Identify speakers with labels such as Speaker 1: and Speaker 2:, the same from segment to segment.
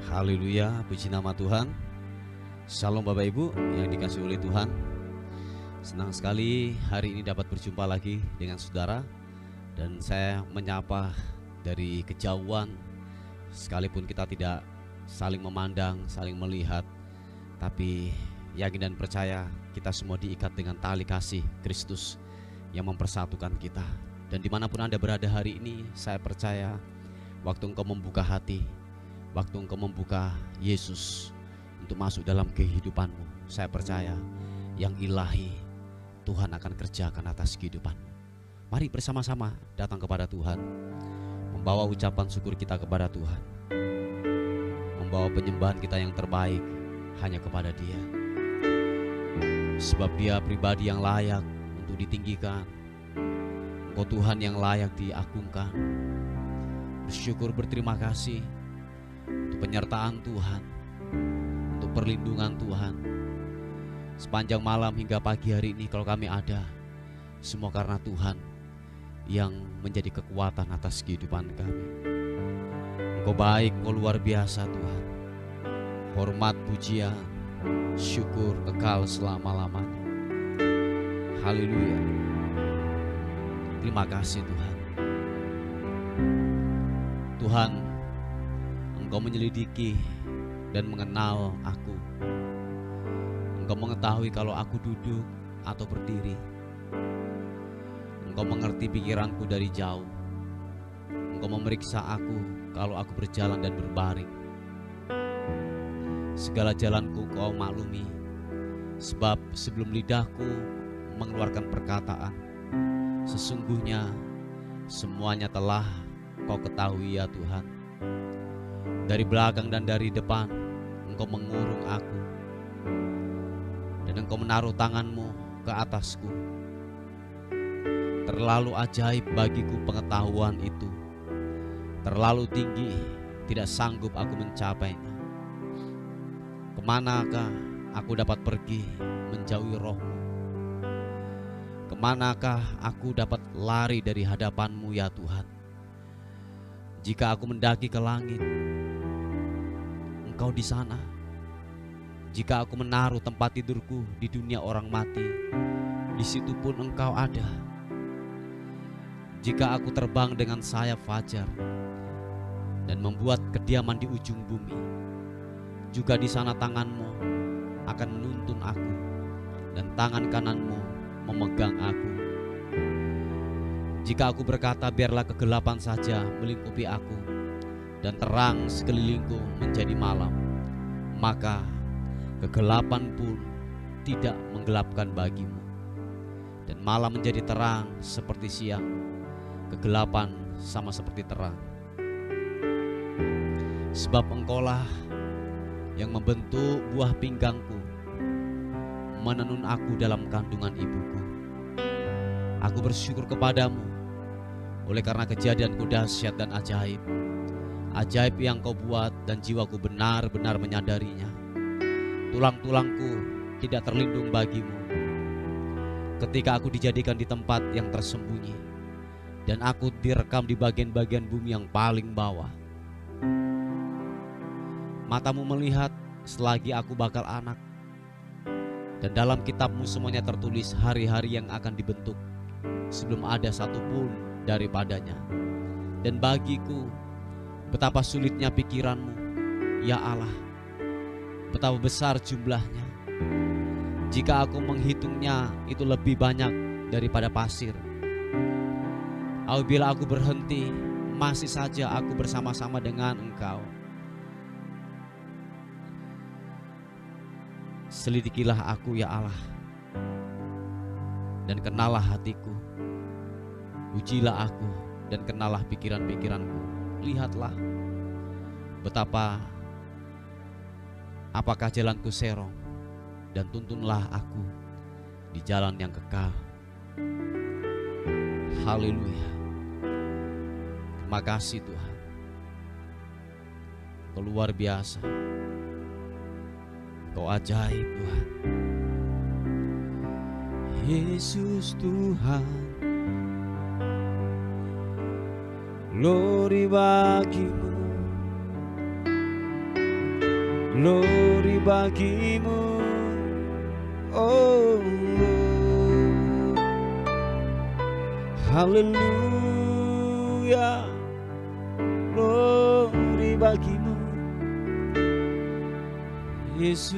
Speaker 1: Haleluya, puji nama Tuhan. Shalom Bapak Ibu yang dikasihi oleh Tuhan. Senang sekali hari ini dapat berjumpa lagi dengan saudara. Dan saya menyapa dari kejauhan. Sekalipun kita tidak saling memandang, saling melihat, tapi yakin dan percaya kita semua diikat dengan tali kasih Kristus yang mempersatukan kita. Dan dimanapun Anda berada hari ini, saya percaya waktu engkau membuka hati, waktu engkau membuka Yesus untuk masuk dalam kehidupanmu, saya percaya yang ilahi Tuhan akan kerjakan atas kehidupanmu. Mari bersama-sama datang kepada Tuhan, membawa ucapan syukur kita kepada Tuhan, membawa penyembahan kita yang terbaik hanya kepada Dia. Sebab Dia pribadi yang layak untuk ditinggikan, Engkau Tuhan yang layak diagungkan. Bersyukur, berterima kasih untuk penyertaan Tuhan, untuk perlindungan Tuhan. Sepanjang malam hingga pagi hari ini kalau kami ada, semua karena Tuhan yang menjadi kekuatan atas kehidupan kami. Engkau baik, Engkau luar biasa Tuhan. Hormat, pujian, syukur kekal selama-lamanya. Haleluya. Terima kasih Tuhan. Tuhan, Engkau menyelidiki dan mengenal aku. Engkau mengetahui kalau aku duduk atau berdiri. Engkau mengerti pikiranku dari jauh. Engkau memeriksa aku kalau aku berjalan dan berbaring. Segala jalanku Kau maklumi, sebab sebelum lidahku mengeluarkan perkataan, sesungguhnya semuanya telah Kau ketahui ya Tuhan. Dari belakang dan dari depan Engkau mengurung aku, dan Engkau menaruh tangan-Mu ke atasku. Terlalu ajaib bagiku pengetahuan itu, terlalu tinggi, tidak sanggup aku mencapainya. Kemanakah aku dapat pergi menjauhi Roh-Mu? Kemanakah aku dapat lari dari hadapan-Mu ya Tuhan? Jika aku mendaki ke langit, Engkau di sana. Jika aku menaruh tempat tidurku di dunia orang mati, di situ pun Engkau ada. Jika aku terbang dengan sayap fajar dan membuat kediaman di ujung bumi, juga di sana tangan-Mu akan menuntun aku, dan tangan kanan-Mu memegang aku. Jika aku berkata biarlah kegelapan saja melingkupi aku, dan terang sekelilingku menjadi malam, maka kegelapan pun tidak menggelapkan bagimu, dan malam menjadi terang seperti siang, kegelapan sama seperti terang. Sebab Engkaulah yang membentuk buah pinggangku, menenun aku dalam kandungan ibuku. Aku bersyukur kepadamu oleh karena kejadianku dahsyat dan ajaib. Ajaib yang Kau buat dan jiwaku benar-benar menyadarinya. Tulang-tulangku tidak terlindung bagimu ketika aku dijadikan di tempat yang tersembunyi, dan aku direkam di bagian-bagian bumi yang paling bawah. Matamu melihat selagi aku bakal anak, dan dalam kitab-Mu semuanya tertulis hari-hari yang akan dibentuk sebelum ada satupun daripadanya. Dan bagiku betapa sulitnya pikiran-Mu ya Allah, betapa besar jumlahnya. Jika aku menghitungnya, itu lebih banyak daripada pasir. Apabila aku berhenti, masih saja aku bersama-sama dengan Engkau. Selidikilah aku ya Allah, dan kenalah hatiku. Ujilah aku dan kenalah pikiran-pikiranku. Lihatlah betapa apakah jalanku serong, dan tuntunlah aku di jalan yang kekal. Haleluya. Terima kasih Tuhan. Kau luar biasa, Kau ajaib Tuhan. Yesus Tuhan, glory bagimu. glory bagimu. Oh, haleluya, glory bagimu Yesus.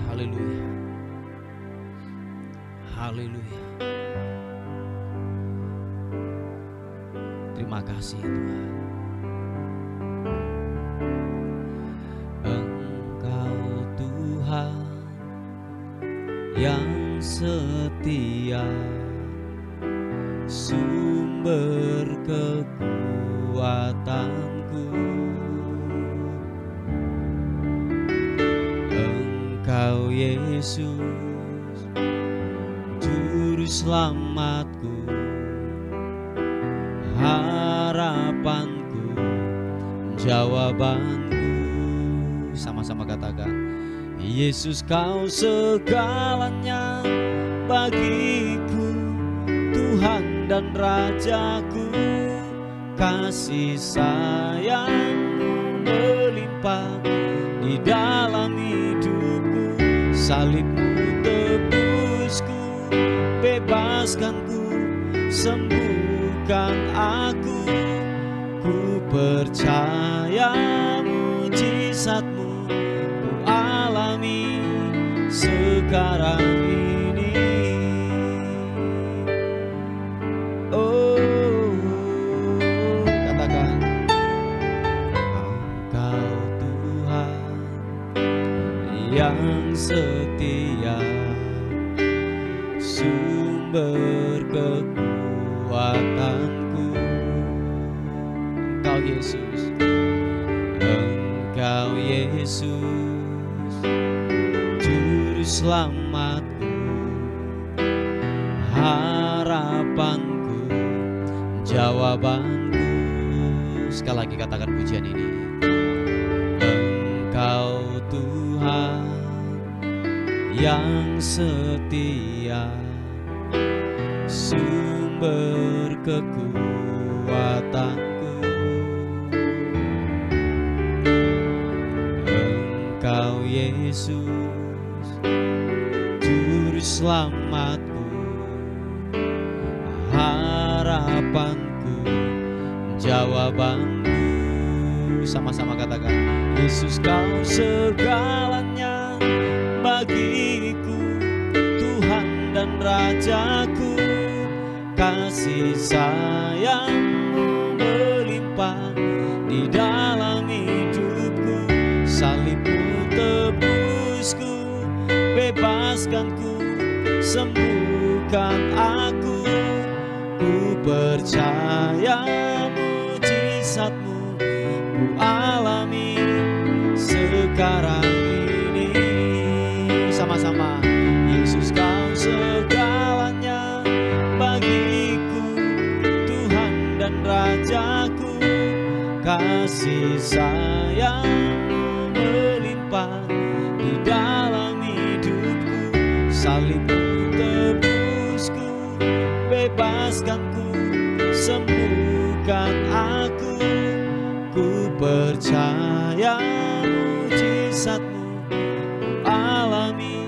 Speaker 1: Haleluya, haleluya. Terima kasih Tuhan. Engkau Tuhan yang setia, sumber kekuatanku. Engkau Yesus, Juru Selamatku, harapanku, jawabanku. Sama-sama katakan, Yesus kau segalanya bagiku, Tuhan dan Rajaku. Kasih sayangmu melimpah di dalam hidupku. Salibmu tebusku, bebaskanku, sembuhkan aku. Ku percaya mujizatmu ku alami sekarang ini. Oh, katakan, Engkau Tuhan yang setia, sumber kekuatanku. Engkau Yesus, Engkau Yesus, Juru Selamatku, harapanku, jawabanku. Sekali lagi katakan pujian ini. Engkau Tuhan yang setia, sumber kekuatanku. Engkau Yesus, Juru Selamatku, harapanku, jawabanku. Sama-sama katakan, Yesus kau segalanya bagiku, Tuhan dan Rajaku. Kasih sayangmu melimpah di dalam hidupku. Salibmu tebusku, bebaskanku, sembuhkan aku. Ku percaya mujizatmu ku alami sekarang ini. Sama-sama, Yesus kau segalanya bagiku, Tuhan dan Rajaku. Kasih sayangmu melimpah di dalam hidupku. Salibmu tebusku, bebaskanku, sembuhkan aku. Ku percaya mujizatmu ku alami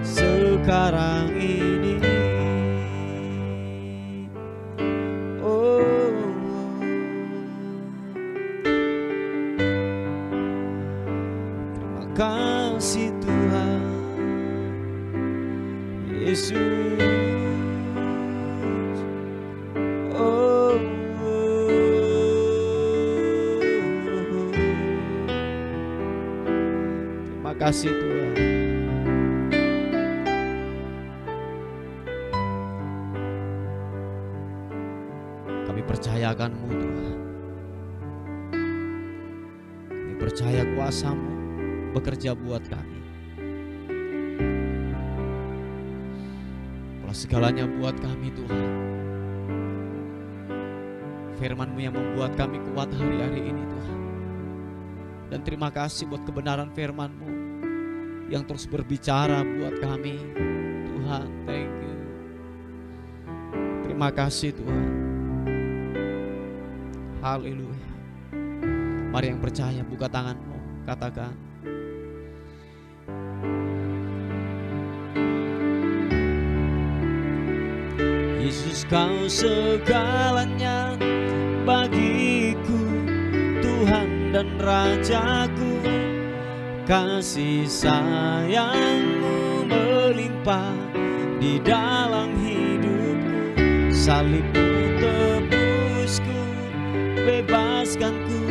Speaker 1: sekarang ini. Oh, terima kasih Tuhan Yesus. Oh, terima kasih Tuhan. Kami percayakan-Mu Tuhan. Kami percaya kuasa-Mu bekerja buat kami. Kalau segalanya buat kami Tuhan. Firman-Mu yang membuat kami kuat hari-hari ini Tuhan. Dan terima kasih buat kebenaran firman-Mu yang terus berbicara buat kami Tuhan. Thank you. Terima kasih Tuhan. Haleluya. Mari yang percaya buka tanganmu, katakan. Yesus, kau segalanya bagiku, Tuhan dan Rajaku. Kasih sayangmu melimpah di dalam hidupku. Salibmu tebusku, bebaskanku,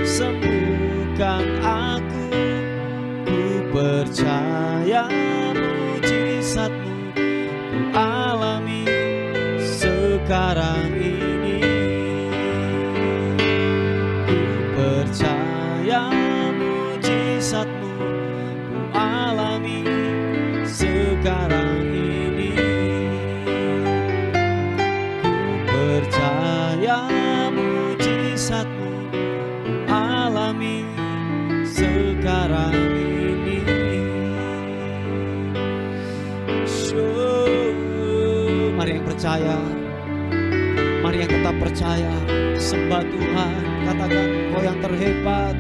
Speaker 1: sembuhkan aku. Ku percaya mujizatmu ku alami sekarang ini. Ku percaya mujizatmu ku alami sekarang ini. Ku percaya mujizatmu ku alami sekarang ini. Mari yang percaya, mari yang tetap percaya, sembah Tuhan, katakan Engkau yang terhebat,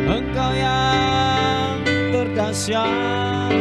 Speaker 1: Engkau yang terdahsyat.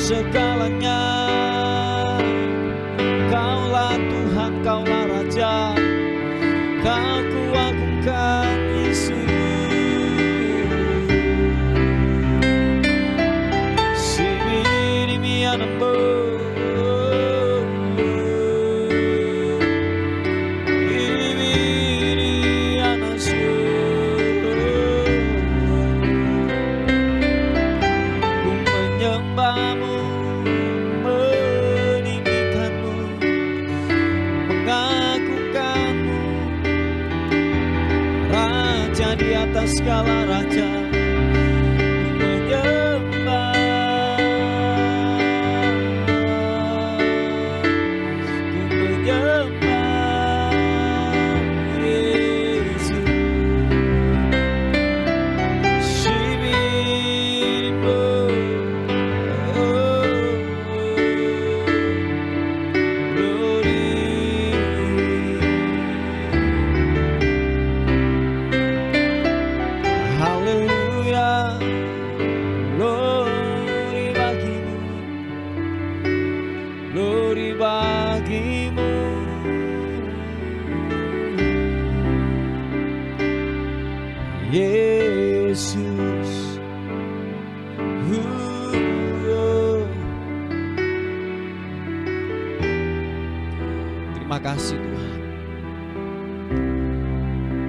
Speaker 1: Segalanya, Kaulah Tuhan, Kaulah Raja, Kau kuagungkan Yesus. Sibiri mianambo, ibiri anasyo, ku menyembahmu, di atas segala raja, ku menyembah, ku menyembah Yesus. Shibiribo, glory bagimu, Yesus. Terima kasih Tuhan,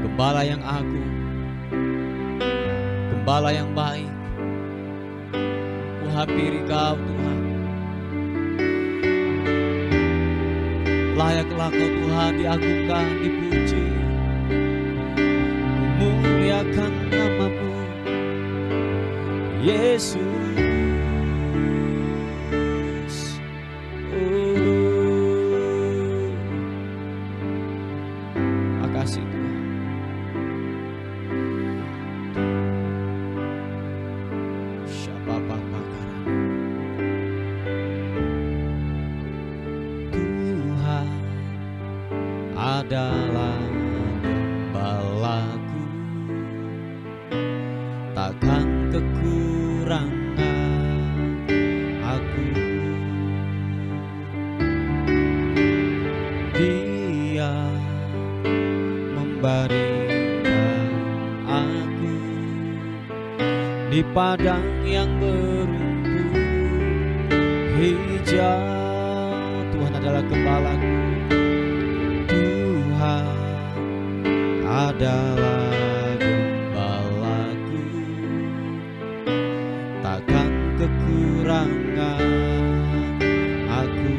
Speaker 1: Gembala yang agung, Gembala yang baik. Ku hampiri Kau Tuhan. Layaklah Kau Tuhan diagungkan, dipuji, muliakan nama-Mu Yesus. adalah gembalaku, takkan kekurangan aku. Dia membaringkan aku di padang yang berumput hijau. Tuhan adalah gembalaku, Tuhan adalah gembalaku, takkan kekurangan aku.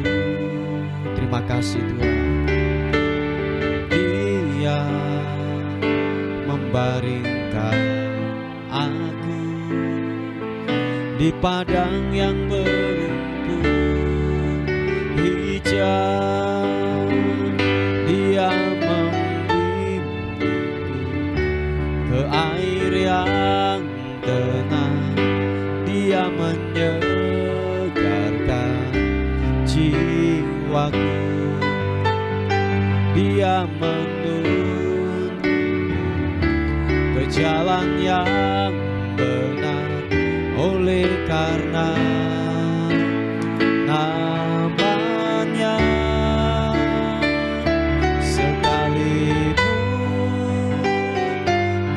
Speaker 1: Terima kasih Tuhan. Dia membaringkan aku di padang yang berumput hijau. Dia membimbingku ke air yang tenang. Dia menyegarkan jiwaku. Dia menuntun ke jalan yang benar, oleh karena namanya. Sekalipun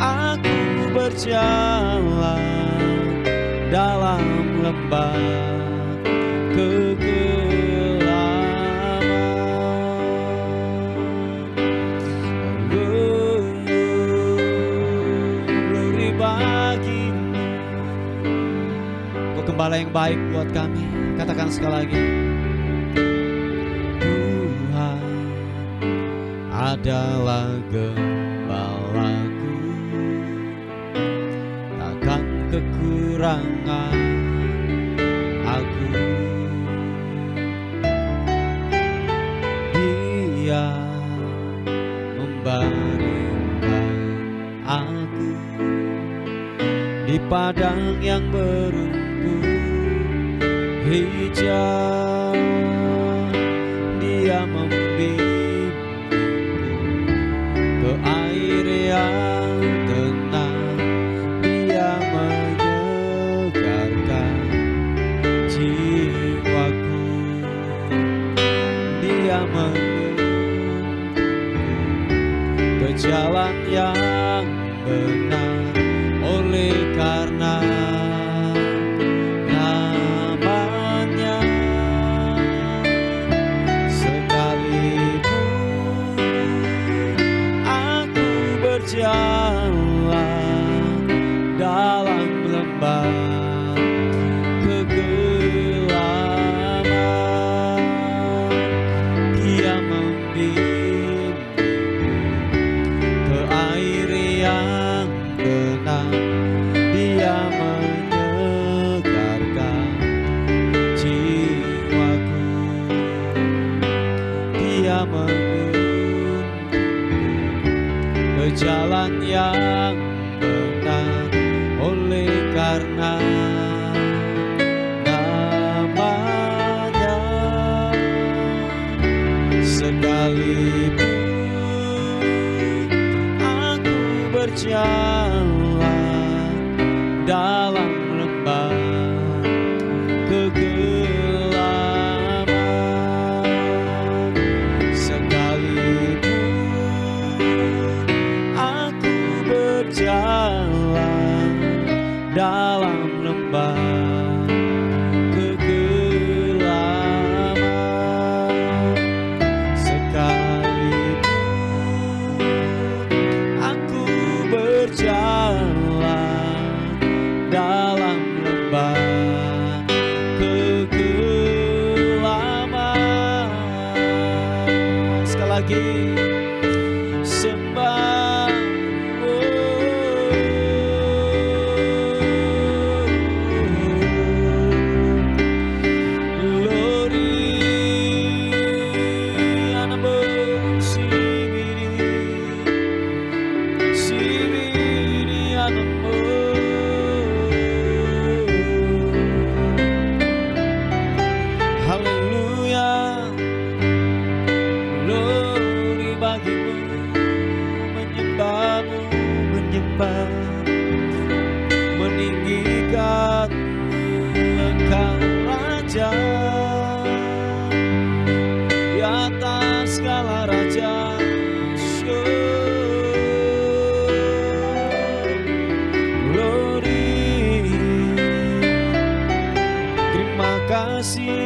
Speaker 1: aku berjalan dalam lembah Gembala yang baik buat kami. Katakan sekali lagi, Tuhan adalah gembalaku, takkan kekurangan aku. Dia membaringkan aku di padang yang berumput hijau. Dia membimbingku ke air yang tenang. Dia menyegarkan jiwaku. Dia menuntun ke jalan yang benar, oleh karena namanya. Sekalipun aku berjalan dalam lembah kegelapan, Dia membimbingku ke air yang benar. Dia menyegarkan jiwaku. Dia menuntun ke jalan yang benar, oleh karena namanya. Sekalipun aku berjalan dalam lembah kegelapan, sekalipun aku berjalan dalam lembah kegelapan, sekalipun aku berjalan dalam lembah kegelapan. Sekali lagi, sembah, oh,
Speaker 2: meninggikan Engkau Raja di atas segala raja. Glory, terima kasih.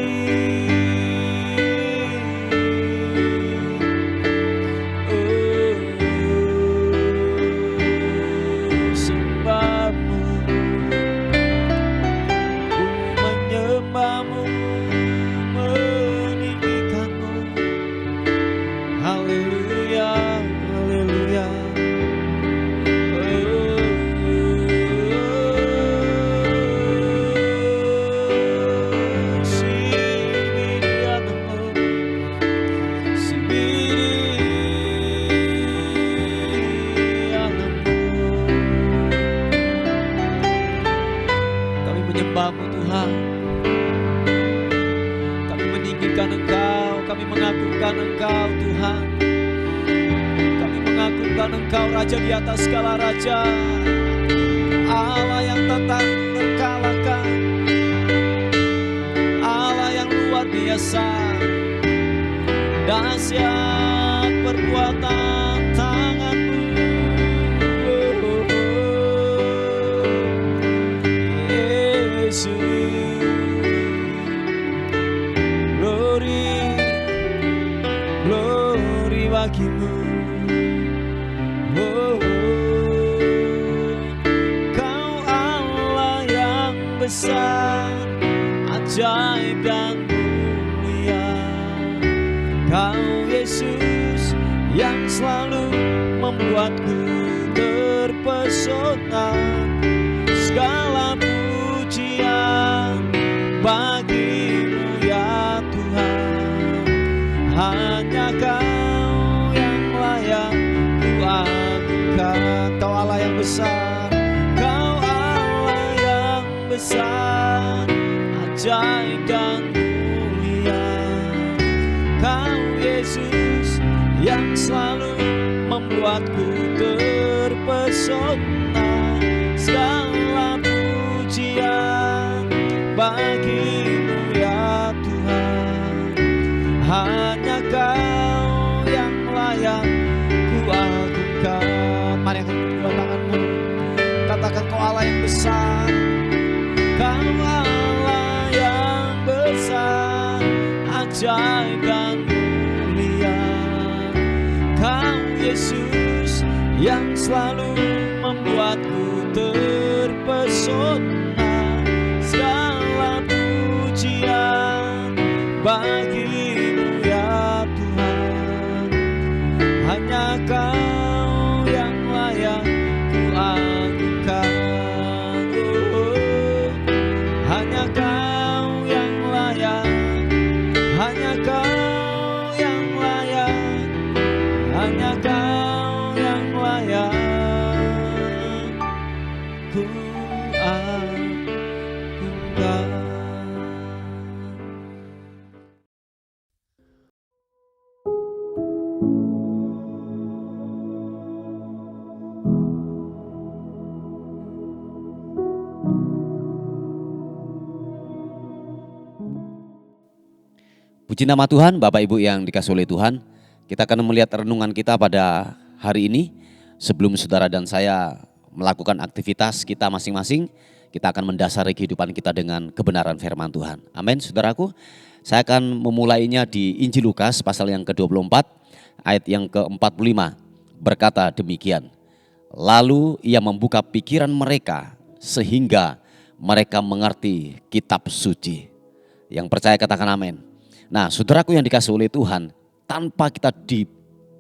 Speaker 2: Engkau Tuhan, kami mengagungkan Engkau Raja di atas segala raja, Allah yang tak terkalahkan, Allah yang luar biasa, dahsyat perbuatan tangan-Mu, Yesus. Glory bagimu, Kau Allah yang besar, ajaib dan mulia. Kau Yesus yang selalu membuatku terpesona. Segala pujian bagi-Mu ya Tuhan. Hanya Kau yang layak ku agungkan. Kau Allah yang besar, Kau Allah yang besar, ajaib dan mulia. Kau Yesus yang selalu membuatku terpesona. Segala pujian bagi-Mu ya Tuhan. Hanya Kau yang layak ku agungkan. Mari angkat kedua tanganmu, katakan Kau Allah yang besar, Kau Allah yang besar, ajaib dan mulia. Kau Yesus yang selalu membuatku terpesona. Segala pujian bagi-Mu ya Tuhan. Hanya Kau yang layak ku agungkan. Hanya Kau yang layak, hanya Kau yang layak, hanya Kau yang layak ku agungkan.
Speaker 1: Puji nama Tuhan, Bapak Ibu yang dikasihi oleh Tuhan. Kita akan melihat renungan kita pada hari ini. Sebelum saudara dan saya melakukan aktivitas kita masing-masing, kita akan mendasari kehidupan kita dengan kebenaran firman Tuhan. Amin, saudaraku. Saya akan memulainya di Injil Lukas pasal yang ke-24, ayat yang ke-45. Berkata demikian, lalu ia membuka pikiran mereka sehingga mereka mengerti kitab suci. Yang percaya katakan amin. Nah, saudaraku yang dikasihi oleh Tuhan, tanpa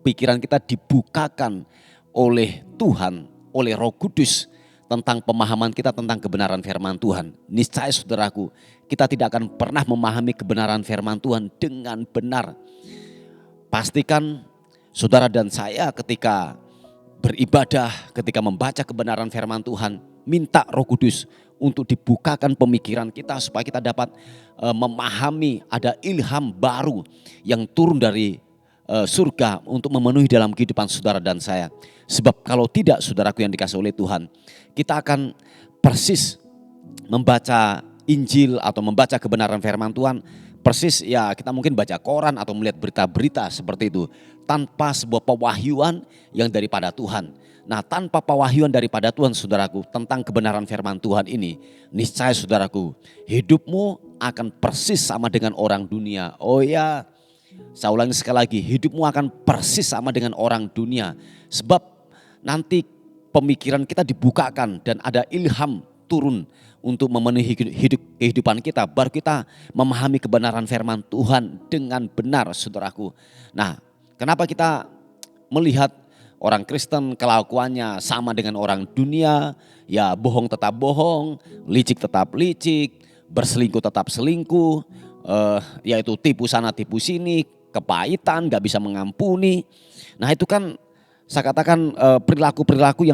Speaker 1: pikiran kita dibukakan oleh Tuhan, oleh Roh Kudus tentang pemahaman kita tentang kebenaran firman Tuhan, niscaya saudaraku, kita tidak akan pernah memahami kebenaran firman Tuhan dengan benar. Pastikan saudara dan saya ketika beribadah, ketika membaca kebenaran firman Tuhan, minta Roh Kudus untuk dibukakan pemikiran kita supaya kita dapat memahami ada ilham baru yang turun dari surga untuk memenuhi dalam kehidupan saudara dan saya. Sebab kalau tidak, saudaraku yang dikasihi oleh Tuhan, kita akan persis membaca Injil atau membaca kebenaran firman Tuhan, persis ya kita mungkin baca koran atau melihat berita-berita seperti itu tanpa sebuah pewahyuan yang daripada Tuhan. Nah, tanpa pewahyuan daripada Tuhan, saudaraku, tentang kebenaran firman Tuhan ini, niscaya saudaraku, hidupmu akan persis sama dengan orang dunia. Oh ya, saya ulangi sekali lagi, hidupmu akan persis sama dengan orang dunia. Sebab nanti pemikiran kita dibukakan dan ada ilham turun untuk memenuhi kehidupan kita. Baru kita memahami kebenaran firman Tuhan dengan benar, saudaraku. Nah, kenapa kita melihat orang Kristen kelakuannya sama dengan orang dunia? Ya, bohong tetap bohong, licik tetap licik, berselingkuh tetap selingkuh, yaitu tipu sana tipu sini, kepahitan, gak bisa mengampuni. Nah, itu kan saya katakan perilaku-perilaku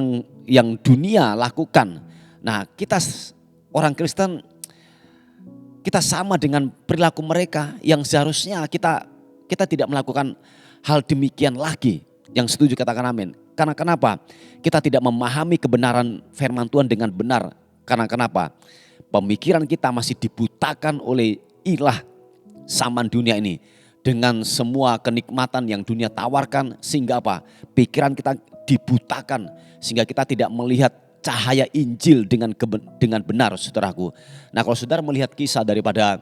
Speaker 1: yang dunia lakukan. Nah, kita orang Kristen, kita sama dengan perilaku mereka yang seharusnya kita tidak melakukan hal demikian lagi. Yang setuju katakan amin. Karena kenapa? Kita tidak memahami kebenaran firman Tuhan dengan benar. Karena kenapa? Pemikiran kita masih dibutakan oleh ilah zaman dunia ini. Dengan semua kenikmatan yang dunia tawarkan, sehingga apa? Pikiran kita dibutakan sehingga kita tidak melihat cahaya Injil dengan benar, saudaraku. Nah, kalau saudara melihat kisah daripada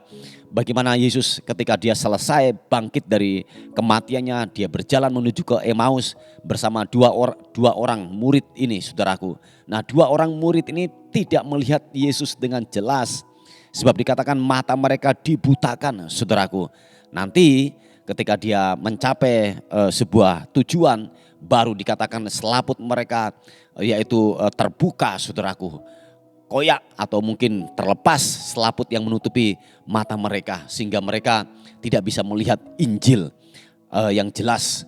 Speaker 1: bagaimana Yesus ketika dia selesai bangkit dari kematiannya, dia berjalan menuju ke Emmaus bersama dua orang murid ini, saudaraku. Nah, dua orang murid ini tidak melihat Yesus dengan jelas, sebab dikatakan mata mereka dibutakan, saudaraku. Nanti ketika dia mencapai sebuah tujuan, baru dikatakan selaput mereka yaitu terbuka, saudaraku. Koyak atau mungkin terlepas selaput yang menutupi mata mereka, sehingga mereka tidak bisa melihat Injil yang jelas,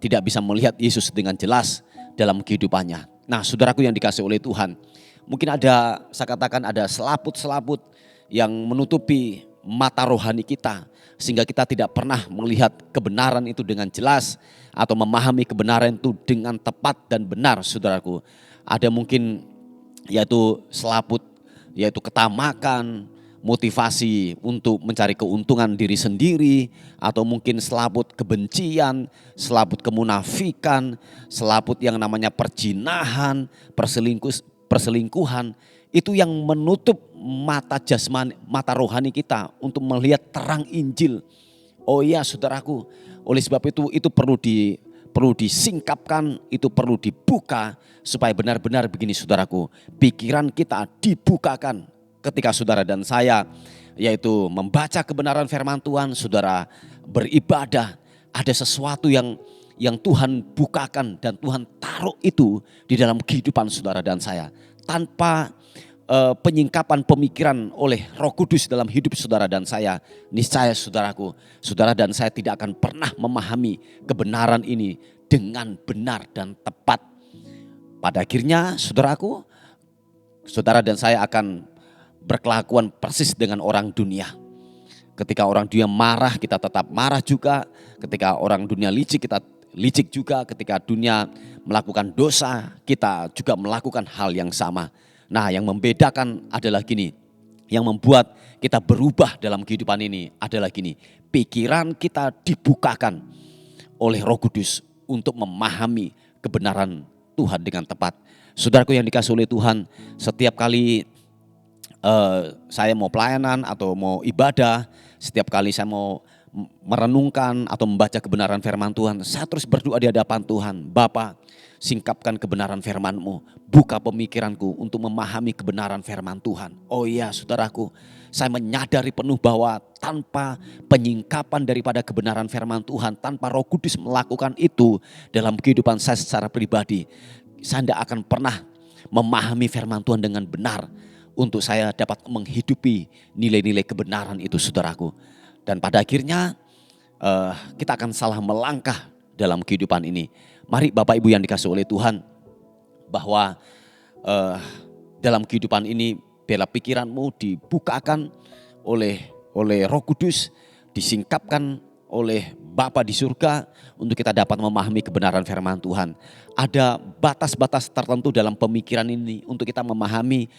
Speaker 1: tidak bisa melihat Yesus dengan jelas dalam kehidupannya. Nah, saudaraku yang dikasihi oleh Tuhan, mungkin ada, saya katakan ada selaput-selaput yang menutupi mata rohani kita, sehingga kita tidak pernah melihat kebenaran itu dengan jelas atau memahami kebenaran itu dengan tepat dan benar, saudaraku. Ada mungkin yaitu selaput, yaitu ketamakan, motivasi untuk mencari keuntungan diri sendiri, atau mungkin selaput kebencian, selaput kemunafikan, selaput yang namanya perjinahan, perselingkuhan. Itu yang menutup mata jasmani, mata rohani kita untuk melihat terang Injil. Oh iya, saudaraku, oleh sebab itu perlu disingkapkan, itu perlu dibuka supaya benar-benar begini, saudaraku. Pikiran kita dibukakan ketika saudara dan saya yaitu membaca kebenaran firman Tuhan, saudara beribadah, ada sesuatu yang Tuhan bukakan dan Tuhan taruh itu di dalam kehidupan saudara dan saya. Tanpa penyingkapan pemikiran oleh Roh Kudus dalam hidup saudara dan saya, niscaya saudaraku, saudara dan saya tidak akan pernah memahami kebenaran ini dengan benar dan tepat. Pada akhirnya saudaraku, saudara dan saya akan berkelakuan persis dengan orang dunia. Ketika orang dunia marah, kita tetap marah juga. Ketika orang dunia licik, kita licik juga. Ketika dunia melakukan dosa, kita juga melakukan hal yang sama. Nah, yang membedakan adalah gini, yang membuat kita berubah dalam kehidupan ini adalah gini, pikiran kita dibukakan oleh Roh Kudus untuk memahami kebenaran Tuhan dengan tepat. Saudaraku yang dikasihi oleh Tuhan, setiap kali saya mau pelayanan atau mau ibadah, setiap kali saya mau merenungkan atau membaca kebenaran firman Tuhan, saya terus berdoa di hadapan Tuhan. Bapa, singkapkan kebenaran firman-Mu, buka pemikiranku untuk memahami kebenaran firman Tuhan. Oh iya, saudaraku, saya menyadari penuh bahwa tanpa penyingkapan daripada kebenaran firman Tuhan, tanpa Roh Kudus melakukan itu dalam kehidupan saya secara pribadi, saya tidak akan pernah memahami firman Tuhan dengan benar untuk saya dapat menghidupi nilai-nilai kebenaran itu, saudaraku. Dan pada akhirnya kita akan salah melangkah dalam kehidupan ini. Mari Bapak Ibu yang dikasihi oleh Tuhan, bahwa dalam kehidupan ini biarlah pikiranmu dibukakan oleh Roh Kudus, disingkapkan oleh Bapa di surga untuk kita dapat memahami kebenaran firman Tuhan. Ada batas-batas tertentu dalam pemikiran ini untuk kita memahami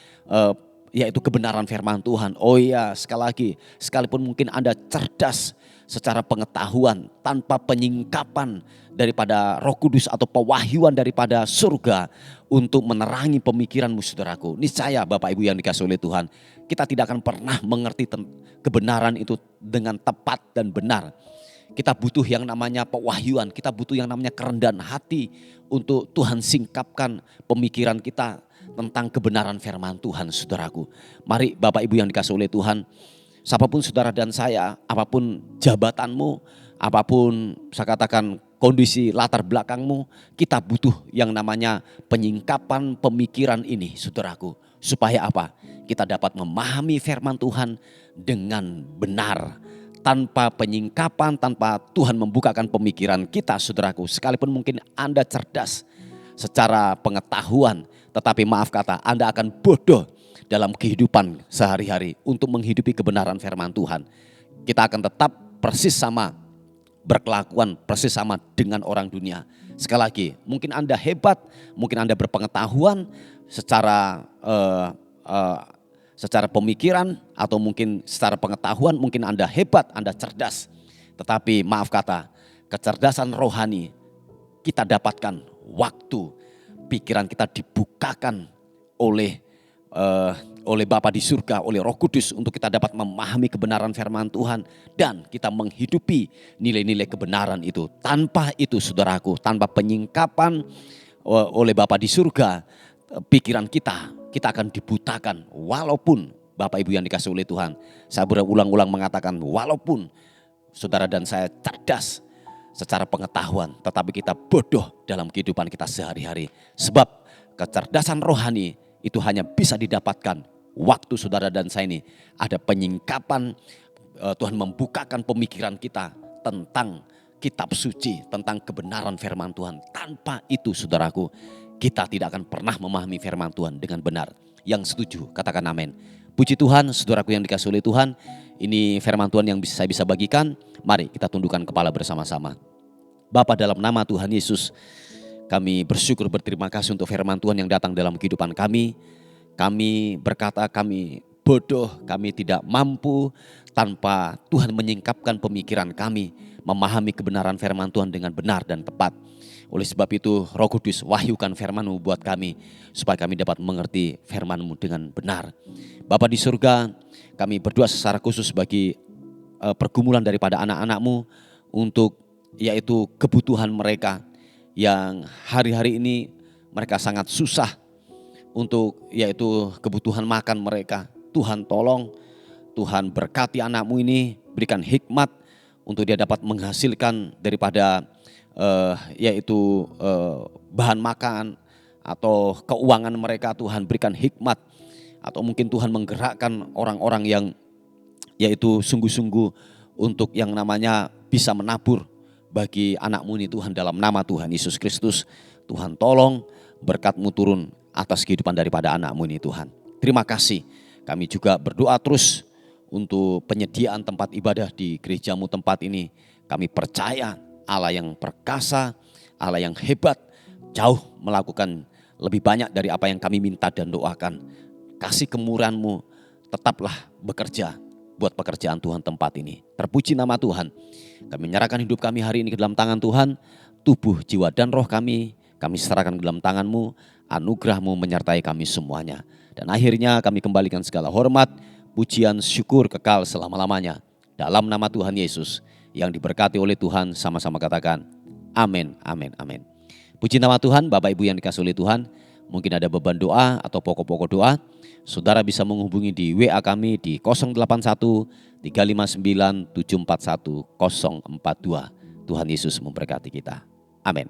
Speaker 1: yaitu kebenaran firman Tuhan. Oh iya, sekali lagi, sekalipun mungkin Anda cerdas secara pengetahuan tanpa penyingkapan daripada Roh Kudus atau pewahyuan daripada surga untuk menerangi pemikiranmu saudaraku. Niscaya Bapak Ibu yang dikasihi oleh Tuhan, kita tidak akan pernah mengerti kebenaran itu dengan tepat dan benar. Kita butuh yang namanya pewahyuan, kita butuh yang namanya kerendahan hati untuk Tuhan singkapkan pemikiran kita tentang kebenaran firman Tuhan saudaraku. Mari Bapak Ibu yang dikasihi oleh Tuhan, siapapun saudara dan saya, apapun jabatanmu, apapun saya katakan kondisi latar belakangmu, kita butuh yang namanya penyingkapan pemikiran ini saudaraku. Supaya apa? Kita dapat memahami firman Tuhan dengan benar. Tanpa penyingkapan, tanpa Tuhan membukakan pemikiran kita saudaraku. Sekalipun mungkin Anda cerdas secara pengetahuan, tetapi maaf kata Anda akan bodoh dalam kehidupan sehari-hari untuk menghidupi kebenaran firman Tuhan. Kita akan tetap persis sama, berkelakuan persis sama dengan orang dunia. Sekali lagi, mungkin Anda hebat, mungkin Anda berpengetahuan secara pemikiran atau mungkin secara pengetahuan, mungkin Anda hebat, Anda cerdas. Tetapi maaf kata, kecerdasan rohani kita dapatkan waktu pikiran kita dibukakan oleh Bapa di surga, oleh Roh Kudus untuk kita dapat memahami kebenaran firman Tuhan dan kita menghidupi nilai-nilai kebenaran itu. Tanpa itu saudaraku, tanpa penyingkapan oleh Bapa di surga, pikiran kita akan dibutakan. Walaupun Bapak Ibu yang dikasihi oleh Tuhan, saya berulang-ulang mengatakan walaupun saudara dan saya cerdas secara pengetahuan, tetapi kita bodoh dalam kehidupan kita sehari-hari. Sebab kecerdasan rohani itu hanya bisa didapatkan waktu saudara dan saya ini ada penyingkapan, Tuhan membukakan pemikiran kita tentang kitab suci, tentang kebenaran firman Tuhan. Tanpa itu saudaraku, kita tidak akan pernah memahami firman Tuhan dengan benar. Yang setuju katakan amin. Puji Tuhan, saudaraku yang dikasihi oleh Tuhan, ini firman Tuhan yang saya bisa bagikan. Mari kita tundukkan kepala bersama-sama. Bapa, dalam nama Tuhan Yesus, kami bersyukur berterima kasih untuk firman Tuhan yang datang dalam kehidupan kami. Kami berkata kami bodoh, kami tidak mampu tanpa Tuhan menyingkapkan pemikiran kami, memahami kebenaran firman Tuhan dengan benar dan tepat. Oleh sebab itu Roh Kudus, wahyukan firman-Mu buat kami supaya kami dapat mengerti firman-Mu dengan benar. Bapa di surga, kami berdoa secara khusus bagi pergumulan daripada anak-anak-Mu untuk yaitu kebutuhan mereka yang hari-hari ini mereka sangat susah untuk yaitu kebutuhan makan mereka. Tuhan tolong, Tuhan berkati anak-Mu ini, berikan hikmat untuk dia dapat menghasilkan daripada yaitu bahan makan atau keuangan mereka. Tuhan berikan hikmat, atau mungkin Tuhan menggerakkan orang-orang yang yaitu sungguh-sungguh untuk yang namanya bisa menabur bagi anak-Mu ini Tuhan, dalam nama Tuhan Yesus Kristus. Tuhan tolong berkat-Mu turun atas kehidupan daripada anak-Mu ini Tuhan. Terima kasih. Kami juga berdoa terus untuk penyediaan tempat ibadah di gereja-Mu tempat ini. Kami percaya Allah yang perkasa, Allah yang hebat, jauh melakukan lebih banyak dari apa yang kami minta dan doakan. Kasih kemurahan-Mu tetaplah bekerja buat pekerjaan Tuhan tempat ini. Terpuji nama Tuhan. Kami menyerahkan hidup kami hari ini ke dalam tangan Tuhan. Tubuh, jiwa dan roh kami serahkan ke dalam tangan-Mu. Anugerah-Mu menyertai kami semuanya. Dan akhirnya kami kembalikan segala hormat, pujian, syukur kekal selama-lamanya. Dalam nama Tuhan Yesus yang diberkati oleh Tuhan, sama-sama katakan amin, amin, amin. Puji nama Tuhan. Bapak Ibu yang dikasihi oleh Tuhan, mungkin ada beban doa atau pokok-pokok doa, saudara bisa menghubungi di WA kami di 081 359 741 042. Tuhan Yesus memberkati kita. Amin.